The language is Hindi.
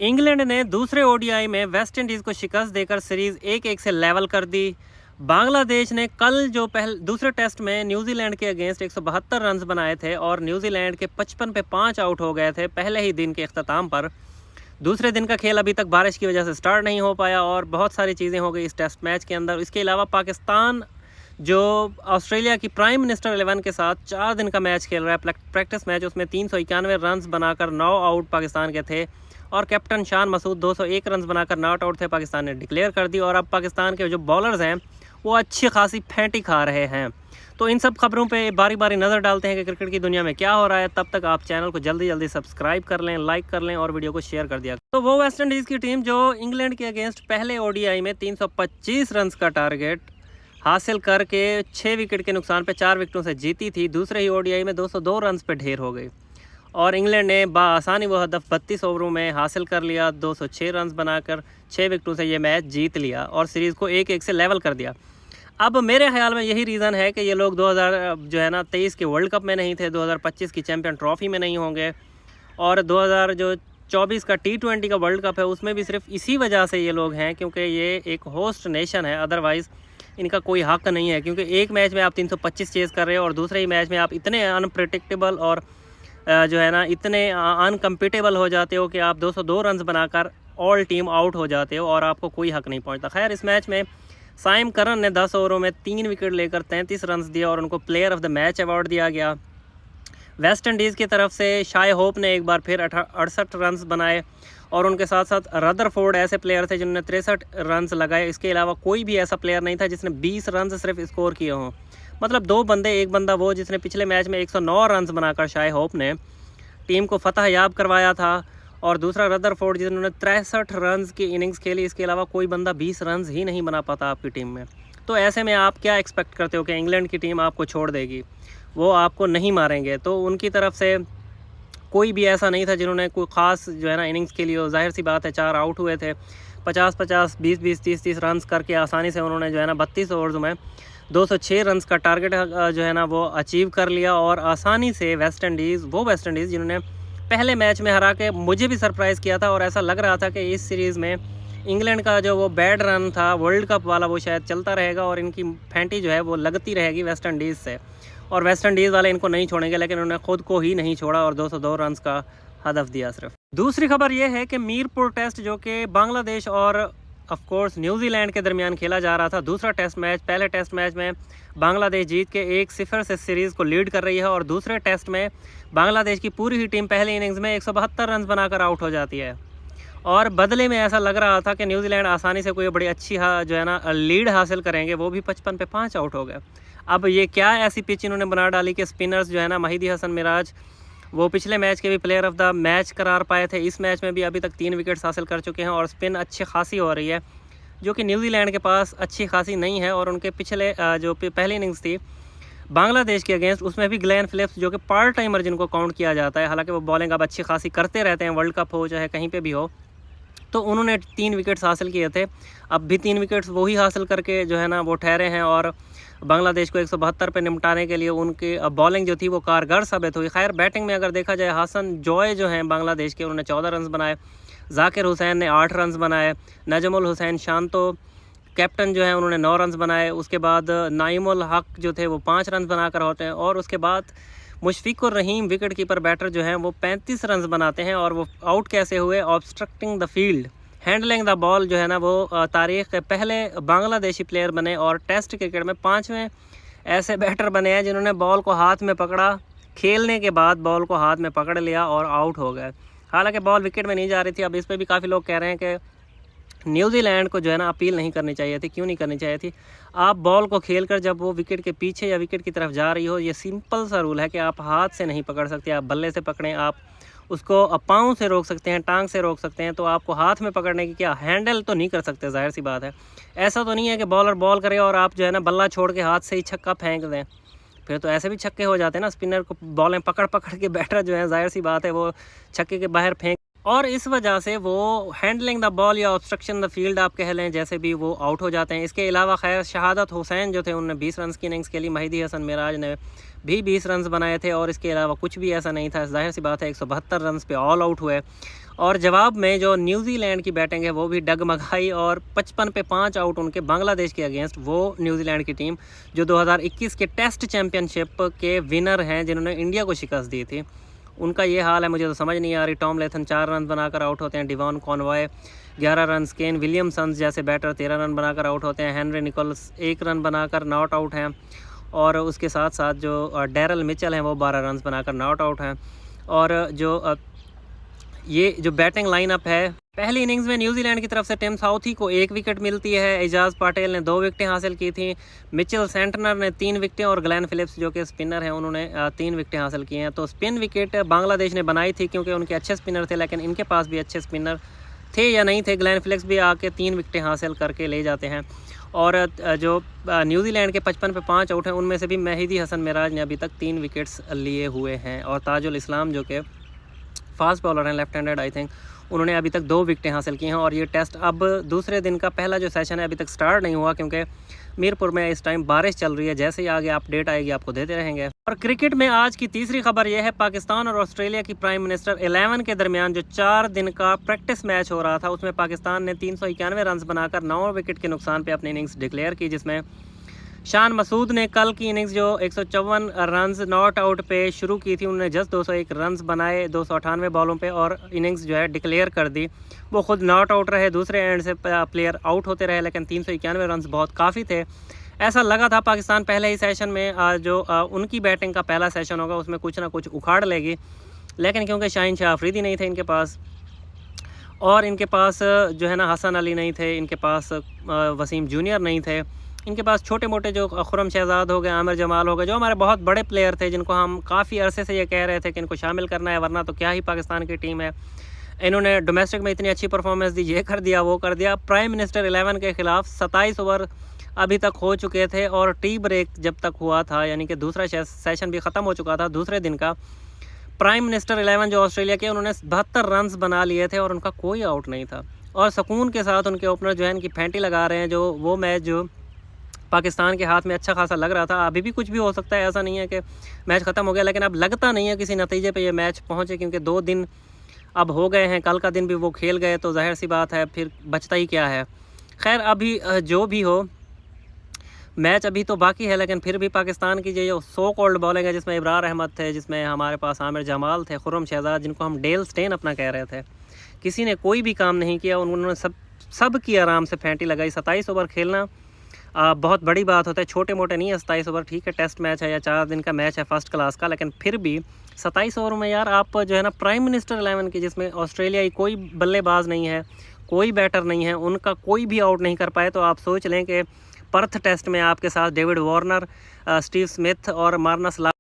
इंग्लैंड ने दूसरे ओडीआई में वेस्ट इंडीज़ को शिकस्त देकर सीरीज़ 1-1 से लेवल कर दी। बांग्लादेश ने कल जो दूसरे टेस्ट में न्यूजीलैंड के अगेंस्ट 172 रन बनाए थे और न्यूजीलैंड के 55 पे 5 आउट हो गए थे पहले ही दिन के अख्ताम पर। दूसरे दिन का खेल अभी तक बारिश की वजह से स्टार्ट नहीं हो पाया और बहुत सारी चीज़ें हो गई इस टेस्ट मैच के अंदर। इसके अलावा पाकिस्तान जो ऑस्ट्रेलिया की प्राइम मिनिस्टर 11 के साथ 4 दिन का मैच खेल रहा है, प्रैक्टिस मैच, उसमें 391 रन बनाकर 9 आउट पाकिस्तान के थे और कैप्टन शान मसूद 201 रन बनाकर नॉट आउट थे। पाकिस्तान ने डिक्लेयर कर दी और अब पाकिस्तान के जो बॉलर्स हैं वो अच्छी खासी फेंटी खा रहे हैं। तो इन सब खबरों पे बारी बारी नज़र डालते हैं कि क्रिकेट की दुनिया में क्या हो रहा है। तब तक आप चैनल को जल्दी जल्दी सब्सक्राइब कर लें, लाइक कर लें और वीडियो को शेयर कर दिया। तो वो वेस्ट इंडीज़ की टीम जो इंग्लैंड के अगेंस्ट पहले ओडीआई में 325 रन का टारगेट हासिल करके 6 विकेट के नुकसान पे 4 विकेटों से जीती थी, दूसरे ही ओडीआई में 202 रन पे ढेर हो गई और इंग्लैंड ने बासानी वो हदफ 32 ओवरों में हासिल कर लिया। 206 रन बनाकर 6 विकेटों से ये मैच जीत लिया और सीरीज़ को 1-1 से लेवल कर दिया। अब मेरे ख्याल में यही रीज़न है कि ये लोग 2023 के वर्ल्ड कप में नहीं थे, 2025 की चैम्पियन ट्रॉफ़ी में नहीं होंगे और 2024 का T20 का वर्ल्ड कप है उसमें भी सिर्फ इसी वजह से ये लोग हैं क्योंकि ये एक होस्ट नेशन है। अदरवाइज़ इनका कोई हक नहीं है क्योंकि एक मैच में आप 325 चेज़ कर रहे हो और दूसरे ही मैच में आप इतने अनप्रडिक्टेबल और इतने अनकम्पिटेबल हो जाते हो कि आप 202 रन बनाकर ऑल टीम आउट हो जाते हो और आपको कोई हक नहीं पहुंचता। खैर, इस मैच में साइम करन ने 10 ओवरों में 3 विकेट लेकर 33 रन दिया और उनको player of the match award दिया गया। वेस्ट इंडीज़ की तरफ से शाय होप ने एक बार फिर 68 रन बनाए और उनके साथ साथ रदरफोर्ड ऐसे प्लेयर थे जिन्होंने 63 रन लगाए। इसके अलावा कोई भी ऐसा प्लेयर नहीं था जिसने 20 रन सिर्फ स्कोर किए हों। मतलब 2 बंदे, एक बंदा वो जिसने पिछले मैच में 109 रन बनाकर शाय होप ने टीम को फतह याब करवाया था और दूसरा रदरफोर्ड जिन्होंने 63 रन की इनिंग्स खेली। इसके अलावा कोई बंदा 20 रन ही नहीं बना पाता आपकी टीम में। तो ऐसे में आप क्या एक्सपेक्ट करते हो कि इंग्लैंड की टीम आपको छोड़ देगी? वो आपको नहीं मारेंगे। तो उनकी तरफ से कोई भी ऐसा नहीं था जिन्होंने कोई ख़ास इनिंग्स के लिए, जाहिर सी बात है 4 आउट हुए थे। 50-50, 20-20, 30-30 रन करके आसानी से उन्होंने 32 ओवर्स में 206 रन का टारगेट वो अचीव कर लिया और आसानी से वेस्ट इंडीज़ जिन्होंने पहले मैच में हरा के मुझे भी सरप्राइज़ किया था और ऐसा लग रहा था कि इस सीरीज़ में इंग्लैंड का जो वो बैड रन था वर्ल्ड कप वाला वो शायद चलता रहेगा और इनकी फेंटी वो लगती रहेगी वेस्ट इंडीज़ से और वेस्ट इंडीज़ वाले इनको नहीं छोड़ेंगे। लेकिन उन्होंने खुद को ही नहीं छोड़ा और 202 रन का हदफ दिया सिर्फ। दूसरी खबर ये है कि मीरपुर टेस्ट जो कि बांग्लादेश और ऑफ कोर्स न्यूजीलैंड के दरमियान खेला जा रहा था, दूसरा टेस्ट मैच, पहले टेस्ट मैच में बांग्लादेश जीत के 1-0 से सीरीज़ को लीड कर रही है और दूसरे टेस्ट में बांग्लादेश की पूरी ही टीम पहले इनिंग्स में 172 रन बनाकर आउट हो जाती है और बदले में ऐसा लग रहा था कि न्यूजीलैंड आसानी से कोई बड़ी अच्छी लीड हासिल करेंगे, वो भी 55 पे 5 आउट हो गए। अब ये क्या ऐसी पिच इन्होंने बना डाली कि स्पिनर्स महिदी हसन मिराज वो पिछले मैच के भी प्लेयर ऑफ द मैच करार पाए थे, इस मैच में भी अभी तक 3 विकेट्स हासिल कर चुके हैं और स्पिन अच्छी खासी हो रही है जो कि न्यूजीलैंड के पास अच्छी खासी नहीं है। और उनके पिछले जो पहली इनिंग्स थी बांग्लादेश के अगेंस्ट उसमें भी ग्लेन फिलिप्स जो कि पार्ट टाइमर जिनको काउंट किया जाता है, हालांकि वो बॉलिंग अब अच्छी खासी करते रहते हैं, वर्ल्ड कप हो चाहे कहीं पे भी हो, तो उन्होंने 3 विकेट्स हासिल किए थे। अब भी 3 विकेट्स वही हासिल करके वो ठहरे हैं और बांग्लादेश को 172 पे निपटाने के लिए उनकी बॉलिंग जो थी वो कारगर साबित हुई। खैर, बैटिंग में अगर देखा जाए, हसन जॉय जो हैं बांग्लादेश के, उन्होंने 14 रन बनाए, जाकिर हुसैन ने 8 रन बनाए, नजमुल हुसैन शांतो कैप्टन उन्होंने 9 रन बनाए। उसके बाद नाइमुल हक जो थे वो 5 रन बनाकर होते हैं और उसके बाद Mushfiqur Rahim wicket keeper batter वो 35 रन बनाते हैं और वो आउट कैसे हुए? Obstructing the field, handling the ball वो तारीख़ के पहले बांग्लादेशी प्लेयर बने और टेस्ट क्रिकेट में 5वें ऐसे बैटर बने हैं जिन्होंने बॉल को हाथ में पकड़ा, खेलने के बाद बॉल को हाथ में पकड़ लिया और आउट हो गए। हालांकि बॉल विकेट में नहीं जा रही थी। अब इस पर भी काफ़ी लोग कह रहे हैं कि न्यूजीलैंड को अपील नहीं करनी चाहिए थी। क्यों नहीं करनी चाहिए थी? आप बॉल को खेलकर जब वो विकेट के पीछे या विकेट की तरफ जा रही हो, ये सिंपल सा रूल है कि आप हाथ से नहीं पकड़ सकते, आप बल्ले से पकड़ें, आप उसको पाँव से रोक सकते हैं, टांग से रोक सकते हैं, तो आपको हाथ में पकड़ने की क्या, हैंडल तो नहीं कर सकते, जाहिर सी बात है। ऐसा तो नहीं है कि बॉलर बॉल करे और आप बल्ला छोड़ के हाथ से ही छक्का फेंक दें, फिर तो ऐसे भी छक्के हो जाते हैं ना। स्पिनर को बॉलें पकड़ पकड़ के बैटर जाहिर सी बात है वो छक्के के बाहर फेंक और इस वजह से वो हैंडलिंग द बॉल या ऑब्स्ट्रक्शन द फील्ड आप कह लें, जैसे भी वो आउट हो जाते हैं। इसके अलावा खैर शहादत हुसैन जो थे उन्होंने 20 रन की इनिंग्स खेली, मेहदी हसन मिराज ने भी 20 रन बनाए थे और इसके अलावा कुछ भी ऐसा नहीं था। जाहिर सी बात है 172 रन पे ऑल आउट हुए और जवाब में जो न्यूजीलैंड की बैटिंग है वो भी डगमगाई और 55 पे 5 आउट उनके बांग्लादेश के अगेंस्ट। वो न्यूजीलैंड की टीम जो 2021 के टेस्ट चैम्पियनशिप के विनर हैं, जिन्होंने इंडिया को शिकस्त दी थी, उनका ये हाल है। मुझे तो समझ नहीं आ रही। टॉम लेथन 4 रन बनाकर आउट होते हैं, Devon Conway 11 run, Kane Williamson जैसे बैटर 13 रन बनाकर आउट होते हैं, हेनरी निकोल्स 1 रन बनाकर नॉट आउट हैं और उसके साथ साथ जो डैरल मिचेल हैं वो 12 रन बनाकर नॉट आउट हैं। और ये जो बैटिंग लाइनअप है, पहली इनिंग्स में न्यूजीलैंड की तरफ से टिम साउथी को 1 विकेट मिलती है, एजाज पटेल ने 2 विकेटें हासिल की थी, मिचेल सेंटनर ने 3 विकेटें और ग्लेन फिलिप्स जो कि स्पिनर हैं उन्होंने 3 विकेटें हासिल की हैं। तो स्पिन विकेट बांग्लादेश ने बनाई थी क्योंकि उनके अच्छे स्पिनर थे, लेकिन इनके पास भी अच्छे स्पिनर थे या नहीं थे, ग्लेन फिलिप्स भी आके 3 विकेटें हासिल करके ले जाते हैं। और जो न्यूजीलैंड के 55 पे 5 आउट हैं उनमें से भी मेहदी हसन मिराज ने अभी तक 3 विकेट्स लिए हुए हैं और ताजुल इस्लाम जो कि फास्ट बॉलर हैं, लेफ्ट हैंडेड आई थिंक, उन्होंने अभी तक 2 विकेटें हासिल की हैं। और ये टेस्ट अब दूसरे दिन का पहला जो सेशन है अभी तक स्टार्ट नहीं हुआ क्योंकि मीरपुर में इस टाइम बारिश चल रही है। जैसे ही आगे अपडेट आएगी आपको देते रहेंगे। और क्रिकेट में आज की तीसरी खबर यह है, पाकिस्तान और ऑस्ट्रेलिया की प्राइम मिनिस्टर 11 के दरमियान जो 4 दिन का प्रैक्टिस मैच हो रहा था उसमें पाकिस्तान ने 391 रन बनाकर 9 विकेट के नुकसान पर अपनी इनिंग्स डिक्लेयर की, जिसमें शान मसूद ने कल की इनिंग्स जो 154 रन्स नॉट आउट पे शुरू की थी, उन्होंने जस्ट 201 रन्स बनाए 298 बॉलों पे और इनिंग्स जो है डिक्लेयर कर दी। वो खुद नॉट आउट रहे, दूसरे एंड से प्लेयर आउट होते रहे, लेकिन 391 रन्स बहुत काफ़ी थे। ऐसा लगा था पाकिस्तान पहले ही सेशन में जो उनकी बैटिंग का पहला सेशन होगा उसमें कुछ ना कुछ उखाड़ लेगी, लेकिन क्योंकि शाहीन शाह अफरीदी नहीं थे इनके पास और इनके पास जो है ना हसन अली नहीं थे, इनके पास वसीम जूनियर नहीं थे, इनके पास छोटे मोटे जो खुरम शहजाद हो गए, आमिर जमाल हो गए, जो हमारे बहुत बड़े प्लेयर थे जिनको हम काफ़ी अरसे से ये कह रहे थे कि इनको शामिल करना है वरना तो क्या ही पाकिस्तान की टीम है। इन्होंने डोमेस्टिक में इतनी अच्छी परफॉर्मेंस दी, ये कर दिया वो कर दिया। प्राइम मिनिस्टर 11 के ख़िलाफ़ 27 ओवर अभी तक हो चुके थे और टी ब्रेक जब तक हुआ था, यानी कि दूसरा सेशन भी ख़त्म हो चुका था दूसरे दिन का, प्राइम मिनिस्टर 11 जो ऑस्ट्रेलिया के, उन्होंने 72 रन बना लिए थे और उनका कोई आउट नहीं था और सुकून के साथ उनके ओपनर जो है इनकी फेंटी लगा रहे हैं। जो वो मैच जो पाकिस्तान के हाथ में अच्छा खासा लग रहा था, अभी भी कुछ भी हो सकता है, ऐसा नहीं है कि मैच ख़त्म हो गया, लेकिन अब लगता नहीं है किसी नतीजे पे ये मैच पहुँचे क्योंकि 2 दिन अब हो गए हैं, कल का दिन भी वो खेल गए तो जाहिर सी बात है फिर बचता ही क्या है। खैर अभी जो भी हो मैच अभी तो बाकी है, लेकिन फिर भी पाकिस्तान की जो सो कॉल्ड बॉलिंग है जिसमें इब्रार अहमद थे, जिसमें हमारे पास आमिर जमाल थे, खुर्रम शहजाद जिनको हम डेल स्टेन अपना कह रहे थे, किसी ने कोई भी काम नहीं किया। उन्होंने सब की आराम से फेंटी लगाई। 27 ओवर खेलना बहुत बड़ी बात होता है, छोटे मोटे नहीं है 27 ओवर, ठीक है टेस्ट मैच है या 4 दिन का मैच है फर्स्ट क्लास का, लेकिन फिर भी 27 ओवर में यार आप जो है ना प्राइम मिनिस्टर 11 की, जिसमें ऑस्ट्रेलियाई कोई बल्लेबाज नहीं है, कोई बैटर नहीं है, उनका कोई भी आउट नहीं कर पाए, तो आप सोच लें कि पर्थ टेस्ट में आपके साथ डेविड वार्नर, स्टीव स्मिथ और मार्नस